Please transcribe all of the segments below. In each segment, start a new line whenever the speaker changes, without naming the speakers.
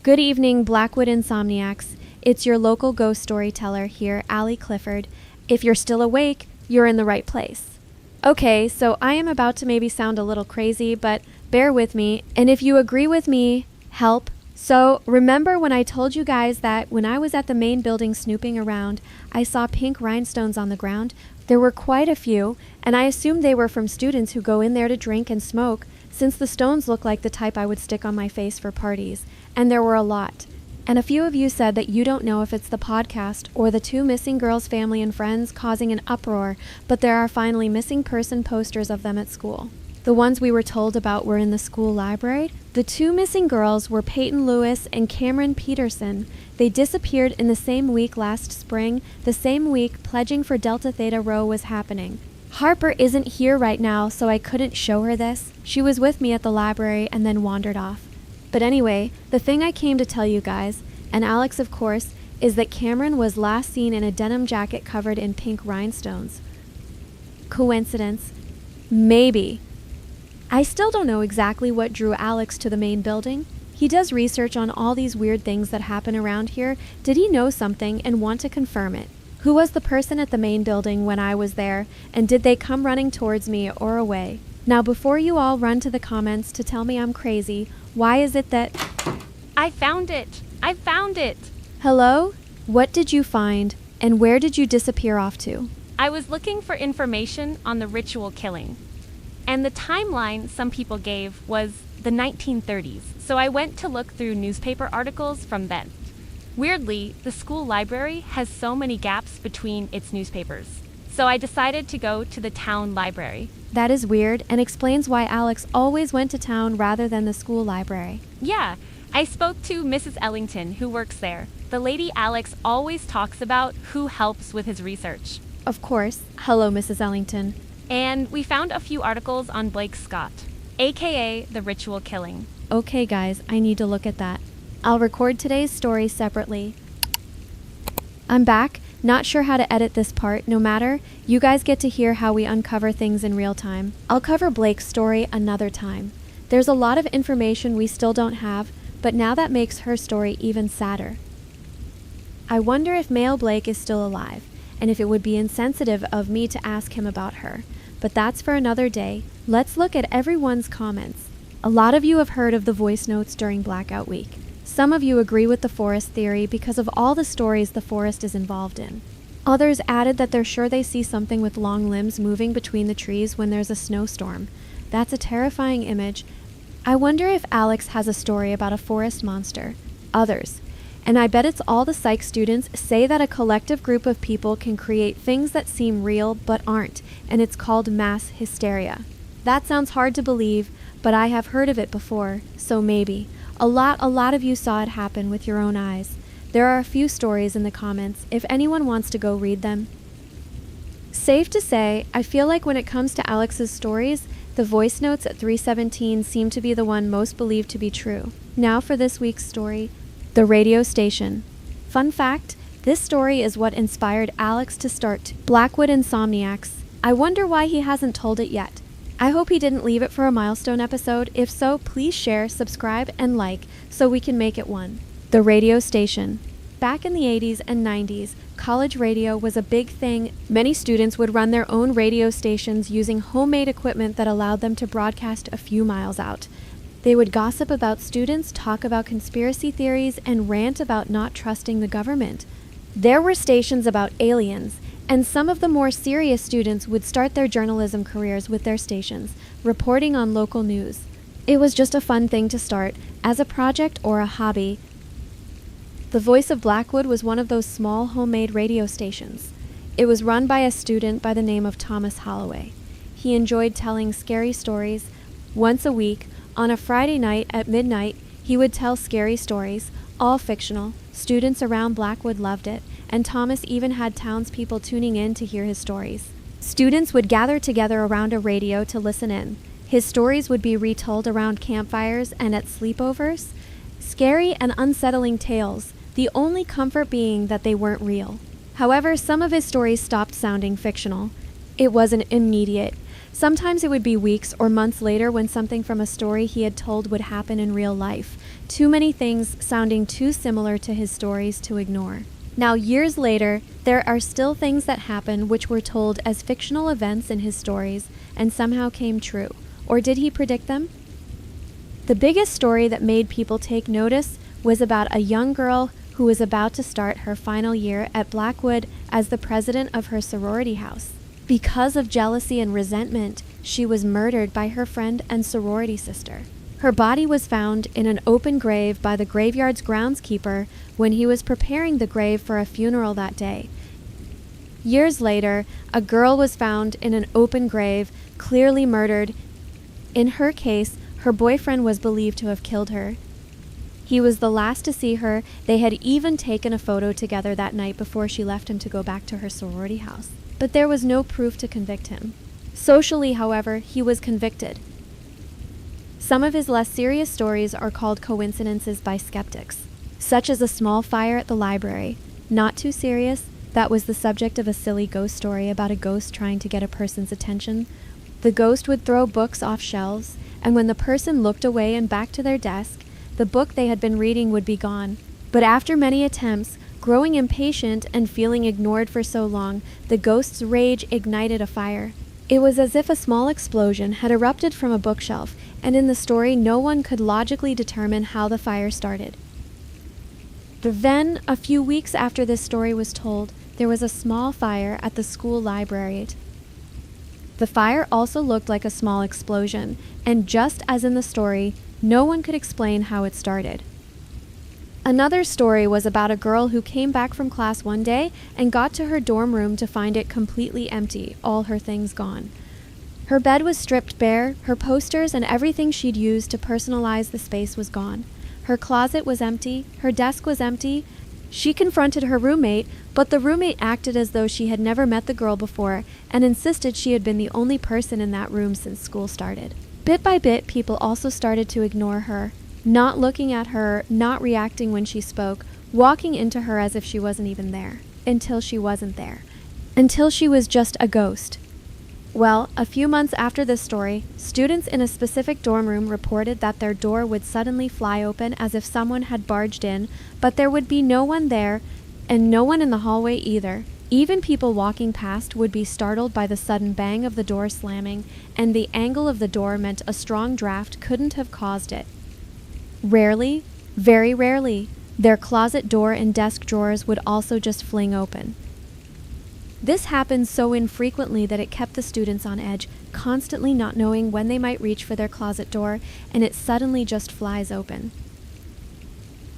Good evening, Blackwood Insomniacs. It's your local ghost storyteller here, Ally Clifford. If you're still awake, you're in the right place. Okay, so I am about to maybe sound a little crazy, but bear with me, and if you agree with me, help. So, remember when I told you guys that when I was at the main building snooping around, I saw pink rhinestones on the ground? There were quite a few, and I assumed they were from students who go in there to drink and smoke, since the stones look like the type I would stick on my face for parties, and there were a lot. And a few of you said that you don't know if it's the podcast or the two missing girls' family and friends causing an uproar, but there are finally missing person posters of them at school. The ones we were told about were in the school library. The two missing girls were Peyton Lewis and Cameron Peterson. They disappeared in the same week last spring, the same week pledging for Delta Theta Rho was happening. Harper isn't here right now, so I couldn't show her this. She was with me at the library and then wandered off. But anyway, the thing I came to tell you guys, and Alex of course, is that Cameron was last seen in a denim jacket covered in pink rhinestones. Coincidence? Maybe. I still don't know exactly what drew Alex to the main building. He does research on all these weird things that happen around here. Did he know something and want to confirm it? Who was the person at the main building when I was there, and did they come running towards me or away? Now before you all run to the comments to tell me I'm crazy, why is it that...
I found it! I found it!
Hello? What did you find, and where did you disappear off to?
I was looking for information on the ritual killing. And the timeline some people gave was the 1930s, so I went to look through newspaper articles from then. Weirdly, the school library has so many gaps between its newspapers, so I decided to go to the town library.
That is weird, and explains why Alex always went to town rather than the school library.
Yeah, I spoke to Mrs. Ellington, who works there. The lady Alex always talks about who helps with his research.
Of course. Hello, Mrs. Ellington.
And we found a few articles on Blake Scott, aka the ritual killing.
Okay guys, I need to look at that. I'll record today's story separately. I'm back. Not sure how to edit this part. No matter, you guys get to hear how we uncover things in real time. I'll cover Blake's story another time. There's a lot of information we still don't have, but now that makes her story even sadder. I wonder if male Blake is still alive, and if it would be insensitive of me to ask him about her. But that's for another day. Let's look at everyone's comments. A lot of you have heard of the voice notes during Blackout Week. Some of you agree with the forest theory because of all the stories the forest is involved in. Others added that they're sure they see something with long limbs moving between the trees when there's a snowstorm. That's a terrifying image. I wonder if Alex has a story about a forest monster. Others. And I bet it's all the psych students say that a collective group of people can create things that seem real but aren't, and it's called mass hysteria. That sounds hard to believe, but I have heard of it before, so maybe. A lot of you saw it happen with your own eyes. There are a few stories in the comments, if anyone wants to go read them. Safe to say, I feel like when it comes to Alex's stories, the voice notes at 317 seem to be the one most believed to be true. Now for this week's story, the radio station. Fun fact, this story is what inspired Alex to start Blackwood Insomniacs. I wonder why he hasn't told it yet. I hope he didn't leave it for a milestone episode. If so, please share, subscribe, and like so we can make it one. The radio station. Back in the 80s and 90s, college radio was a big thing. Many students would run their own radio stations using homemade equipment that allowed them to broadcast a few miles out. They would gossip about students, talk about conspiracy theories, and rant about not trusting the government. There were stations about aliens, and some of the more serious students would start their journalism careers with their stations, reporting on local news. It was just a fun thing to start, as a project or a hobby. The Voice of Blackwood was one of those small homemade radio stations. It was run by a student by the name of Thomas Holloway. He enjoyed telling scary stories. Once a week, on a Friday night at midnight, he would tell scary stories, all fictional. Students around Blackwood loved it, and Thomas even had townspeople tuning in to hear his stories. Students would gather together around a radio to listen in. His stories would be retold around campfires and at sleepovers. Scary and unsettling tales, the only comfort being that they weren't real. However, some of his stories stopped sounding fictional. It wasn't immediate. Sometimes it would be weeks or months later when something from a story he had told would happen in real life. too many things sounding too similar to his stories to ignore. Now, years later, there are still things that happen which were told as fictional events in his stories and somehow came true. Or did he predict them? The biggest story that made people take notice was about a young girl who was about to start her final year at Blackwood as the president of her sorority house. Because of jealousy and resentment, she was murdered by her friend and sorority sister. Her body was found in an open grave by the graveyard's groundskeeper when he was preparing the grave for a funeral that day. Years later, a girl was found in an open grave, clearly murdered. In her case, her boyfriend was believed to have killed her. He was the last to see her. They had even taken a photo together that night before she left him to go back to her sorority house. But there was no proof to convict him. Socially, however, he was convicted. Some of his less serious stories are called coincidences by skeptics, such as a small fire at the library. Not too serious, that was the subject of a silly ghost story about a ghost trying to get a person's attention. The ghost would throw books off shelves, and when the person looked away and back to their desk, the book they had been reading would be gone. But after many attempts, growing impatient and feeling ignored for so long, the ghost's rage ignited a fire. It was as if a small explosion had erupted from a bookshelf, and in the story no one could logically determine how the fire started. Then, a few weeks after this story was told, there was a small fire at the school library. The fire also looked like a small explosion, and just as in the story, no one could explain how it started. Another story was about a girl who came back from class one day and got to her dorm room to find it completely empty, all her things gone. Her bed was stripped bare, her posters and everything she'd used to personalize the space was gone. Her closet was empty, her desk was empty. She confronted her roommate, but the roommate acted as though she had never met the girl before and insisted she had been the only person in that room since school started. Bit by bit, people also started to ignore her, not looking at her, not reacting when she spoke, walking into her as if she wasn't even there, until she wasn't there, until she was just a ghost. Well, a few months after this story, students in a specific dorm room reported that their door would suddenly fly open as if someone had barged in, but there would be no one there, and no one in the hallway either. Even people walking past would be startled by the sudden bang of the door slamming, and the angle of the door meant a strong draft couldn't have caused it. Rarely, very rarely, their closet door and desk drawers would also just fling open. This happened so infrequently that it kept the students on edge, constantly not knowing when they might reach for their closet door, and it suddenly just flies open.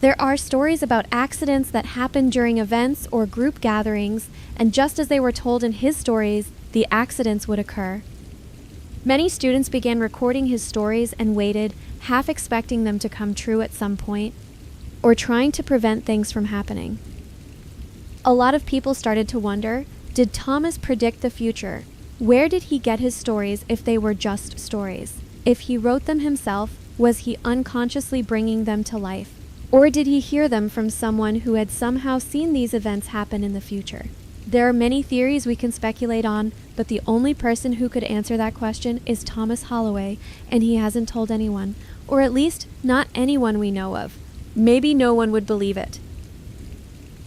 There are stories about accidents that happened during events or group gatherings, and just as they were told in his stories, the accidents would occur. Many students began recording his stories and waited, half expecting them to come true at some point, or trying to prevent things from happening. A lot of people started to wonder, did Thomas predict the future? Where did he get his stories if they were just stories? If he wrote them himself, was he unconsciously bringing them to life? Or did he hear them from someone who had somehow seen these events happen in the future? There are many theories we can speculate on, but the only person who could answer that question is Thomas Holloway, and he hasn't told anyone, or at least not anyone we know of. Maybe no one would believe it.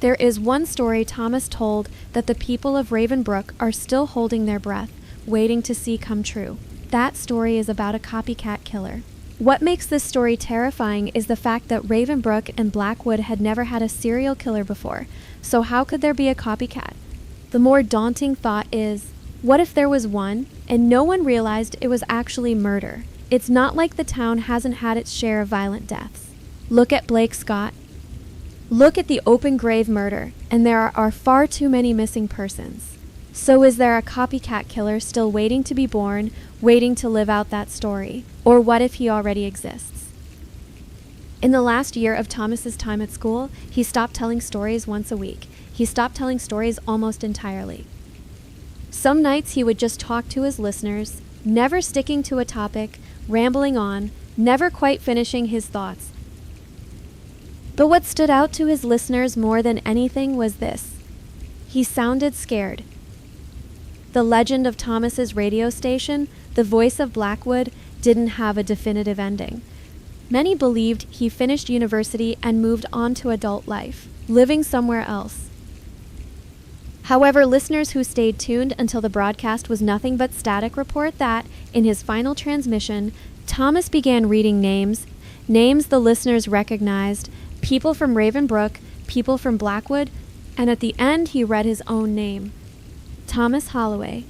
There is one story Thomas told that the people of Ravenbrook are still holding their breath, waiting to see come true. That story is about a copycat killer. What makes this story terrifying is the fact that Ravenbrook and Blackwood had never had a serial killer before, so how could there be a copycat? The more daunting thought is, what if there was one, and no one realized it was actually murder? It's not like the town hasn't had its share of violent deaths. Look at Blake Scott. Look at the open grave murder, and there are far too many missing persons. So is there a copycat killer still waiting to be born, waiting to live out that story? Or what if he already exists? In the last year of Thomas's time at school, he stopped telling stories once a week. He stopped telling stories almost entirely. Some nights he would just talk to his listeners, never sticking to a topic, rambling on, never quite finishing his thoughts. But what stood out to his listeners more than anything was this. He sounded scared. The legend of Thomas's radio station, the voice of Blackwood, didn't have a definitive ending. Many believed he finished university and moved on to adult life, living somewhere else. However, listeners who stayed tuned until the broadcast was nothing but static report that, in his final transmission, Thomas began reading names the listeners recognized, people from Ravenbrook, people from Blackwood, and at the end he read his own name, Thomas Holloway.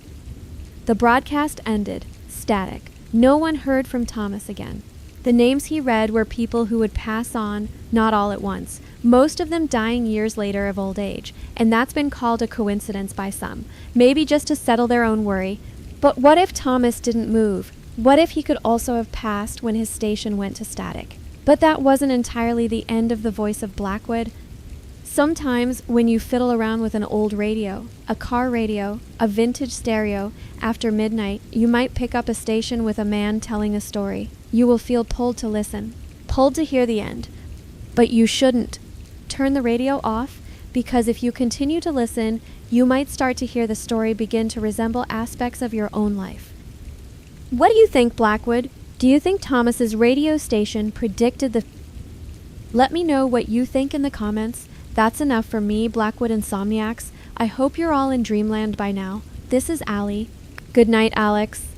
The broadcast ended, static. No one heard from Thomas again. The names he read were people who would pass on, not all at once, most of them dying years later of old age, and that's been called a coincidence by some, maybe just to settle their own worry. But what if Thomas didn't move? What if he could also have passed when his station went to static? But that wasn't entirely the end of the voice of Blackwood. Sometimes when you fiddle around with an old radio, a car radio, a vintage stereo, after midnight, you might pick up a station with a man telling a story. You will feel pulled to listen, pulled to hear the end. But you shouldn't. Turn the radio off, because if you continue to listen, you might start to hear the story begin to resemble aspects of your own life. What do you think, Blackwood? Do you think Thomas's radio station predicted the... Let me know what you think in the comments. That's enough for me, Blackwood Insomniacs. I hope you're all in dreamland by now. This is Ally. Good night, Alex.